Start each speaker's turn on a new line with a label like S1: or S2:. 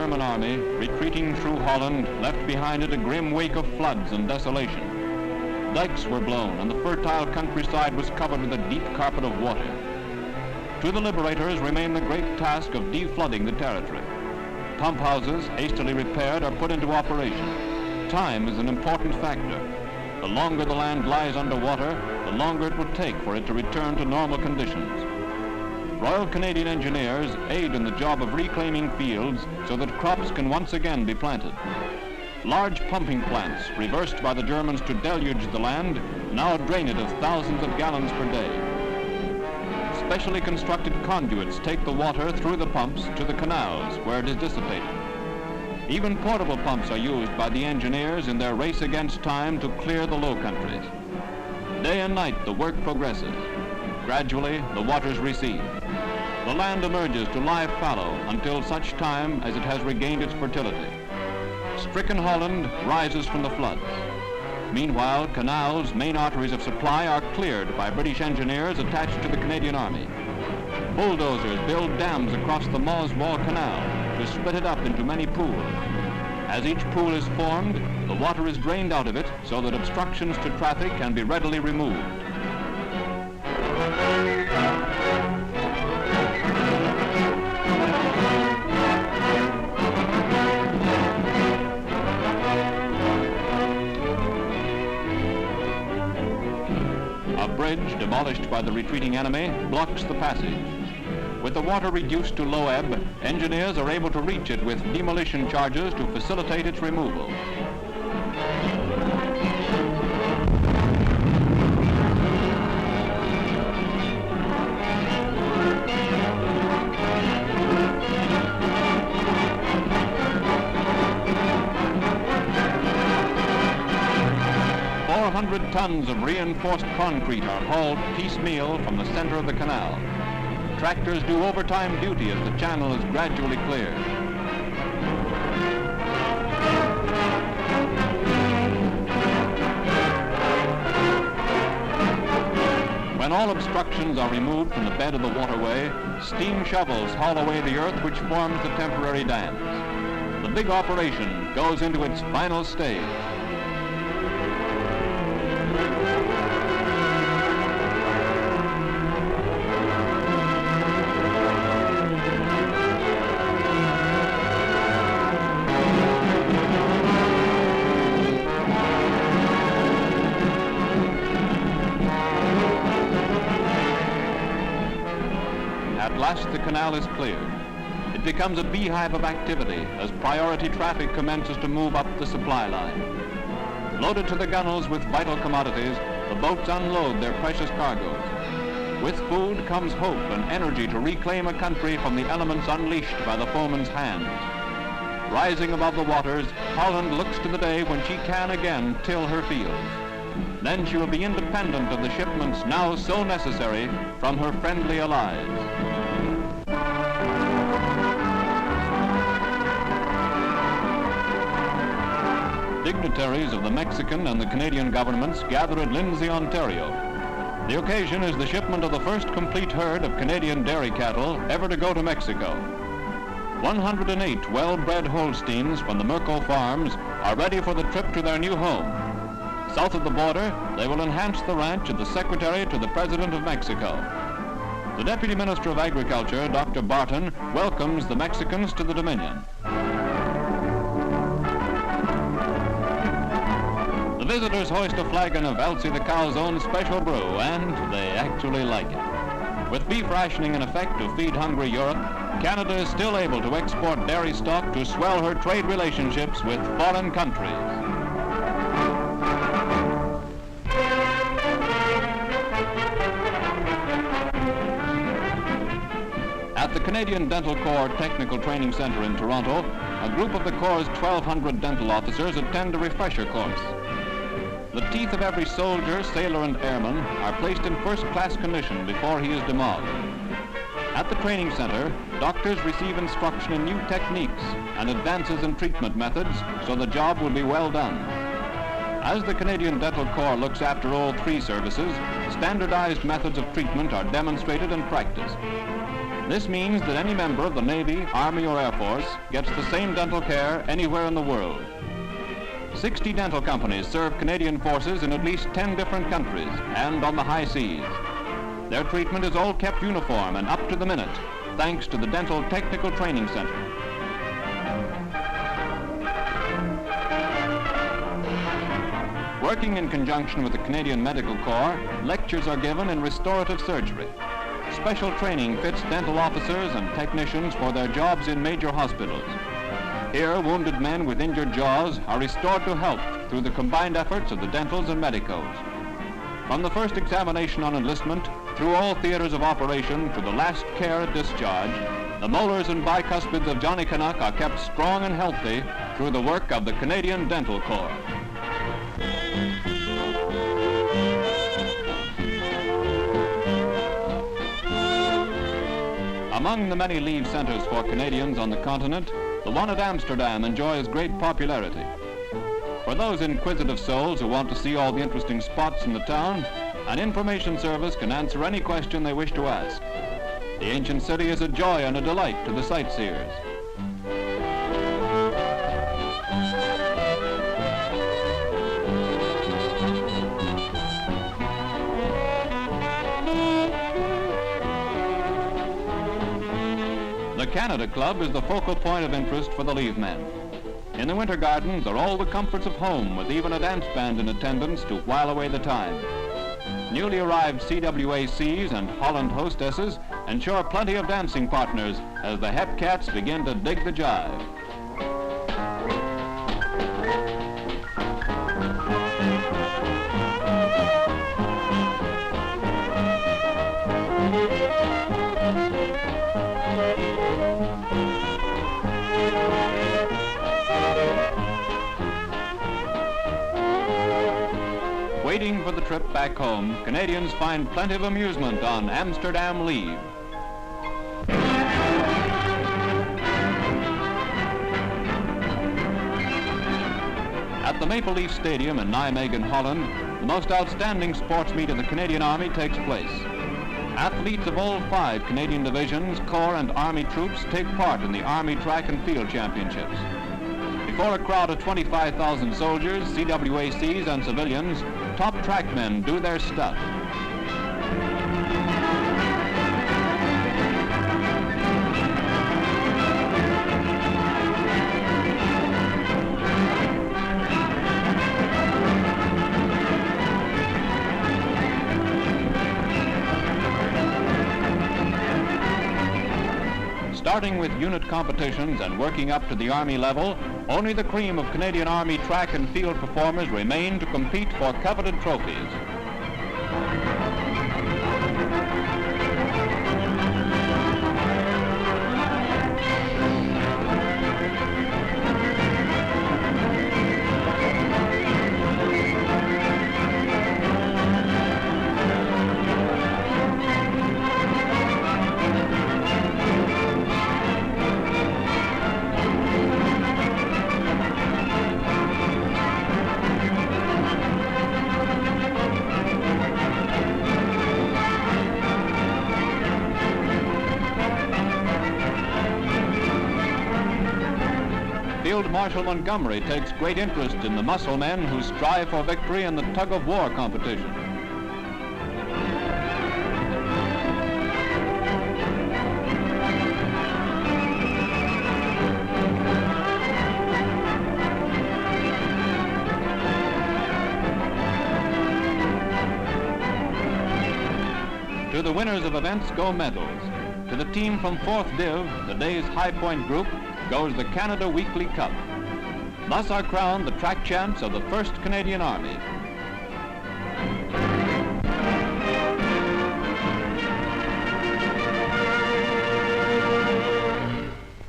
S1: German army, retreating through Holland, left behind it a grim wake of floods and desolation. Dikes were blown, and the fertile countryside was covered with a deep carpet of water. To the liberators remained the great task of deflooding the territory. Pump houses, hastily repaired, are put into operation. Time is an important factor. The longer the land lies underwater, the longer it will take for it to return to normal conditions. Royal Canadian Engineers aid in the job of reclaiming fields so that crops can once again be planted. Large pumping plants, reversed by the Germans to deluge the land, now drain it of thousands of gallons per day. Specially constructed conduits take the water through the pumps to the canals where it is dissipated. Even portable pumps are used by the engineers in their race against time to clear the low countries. Day and night the work progresses. Gradually the waters recede. The land emerges to lie fallow until such time as it has regained its fertility. Stricken Holland rises from the floods. Meanwhile, canals, main arteries of supply, are cleared by British engineers attached to the Canadian Army. Bulldozers build dams across the Moswell Canal to split it up into many pools. As each pool is formed, the water is drained out of it so that obstructions to traffic can be readily removed. A bridge, demolished by the retreating enemy, blocks the passage. With the water reduced to low ebb, engineers are able to reach it with demolition charges to facilitate its removal. Tons of reinforced concrete are hauled piecemeal from the center of the canal. Tractors do overtime duty as the channel is gradually cleared. When all obstructions are removed from the bed of the waterway, steam shovels haul away the earth which forms the temporary dams. The big operation goes into its final stage. The canal is cleared. It becomes a beehive of activity as priority traffic commences to move up the supply line. Loaded to the gunwales with vital commodities, the boats unload their precious cargoes. With food comes hope and energy to reclaim a country from the elements unleashed by the foeman's hands. Rising above the waters, Holland looks to the day when she can again till her fields. Then she will be independent of the shipments now so necessary from her friendly allies. Dignitaries of the Mexican and the Canadian governments gather at Lindsay, Ontario. The occasion is the shipment of the first complete herd of Canadian dairy cattle ever to go to Mexico. 108 well-bred Holsteins from the Merkel farms are ready for the trip to their new home. South of the border, they will enhance the ranch of the Secretary to the President of Mexico. The Deputy Minister of Agriculture, Dr. Barton, welcomes the Mexicans to the Dominion. The visitors hoist a flagon of Elsie the cow's own special brew, and they actually like it. With beef rationing in effect to feed hungry Europe, Canada is still able to export dairy stock to swell her trade relationships with foreign countries. At the Canadian Dental Corps Technical Training Centre in Toronto, a group of the Corps' 1,200 dental officers attend a refresher course. The teeth of every soldier, sailor, and airman are placed in first-class condition before he is demobbed. At the training center, doctors receive instruction in new techniques and advances in treatment methods so the job will be well done. As the Canadian Dental Corps looks after all three services, standardized methods of treatment are demonstrated and practiced. This means that any member of the Navy, Army, or Air Force gets the same dental care anywhere in the world. 60 dental companies serve Canadian forces in at least 10 different countries and on the high seas. Their treatment is all kept uniform and up to the minute, thanks to the Dental Technical Training Center. Working in conjunction with the Canadian Medical Corps, lectures are given in restorative surgery. Special training fits dental officers and technicians for their jobs in major hospitals. Here, wounded men with injured jaws are restored to health through the combined efforts of the dentals and medicos. From the first examination on enlistment, through all theaters of operation to the last care at discharge, the molars and bicuspids of Johnny Canuck are kept strong and healthy through the work of the Canadian Dental Corps. Among the many leave centers for Canadians on the continent, the one at Amsterdam enjoys great popularity. For those inquisitive souls who want to see all the interesting spots in the town, an information service can answer any question they wish to ask. The ancient city is a joy and a delight to the sightseers. The Canada Club is the focal point of interest for the leave men. In the winter gardens are all the comforts of home, with even a dance band in attendance to while away the time. Newly arrived CWACs and Holland hostesses ensure plenty of dancing partners as the hep cats begin to dig the jive. Waiting for the trip back home, Canadians find plenty of amusement on Amsterdam leave. At the Maple Leaf Stadium in Nijmegen, Holland, the most outstanding sports meet of the Canadian Army takes place. Athletes of all 5 Canadian divisions, Corps and Army troops take part in the Army Track and Field Championships. Before a crowd of 25,000 soldiers, CWACs and civilians, top trackmen do their stuff. Starting with unit competitions and working up to the Army level, only the cream of Canadian Army track and field performers remain to compete for coveted trophies. Field Marshal Montgomery takes great interest in the muscle men who strive for victory in the tug-of-war competition. To the winners of events go medals. To the team from 4th Div, the day's high point group, goes the Canada Weekly Cup. Thus are crowned the track champs of the 1st Canadian Army.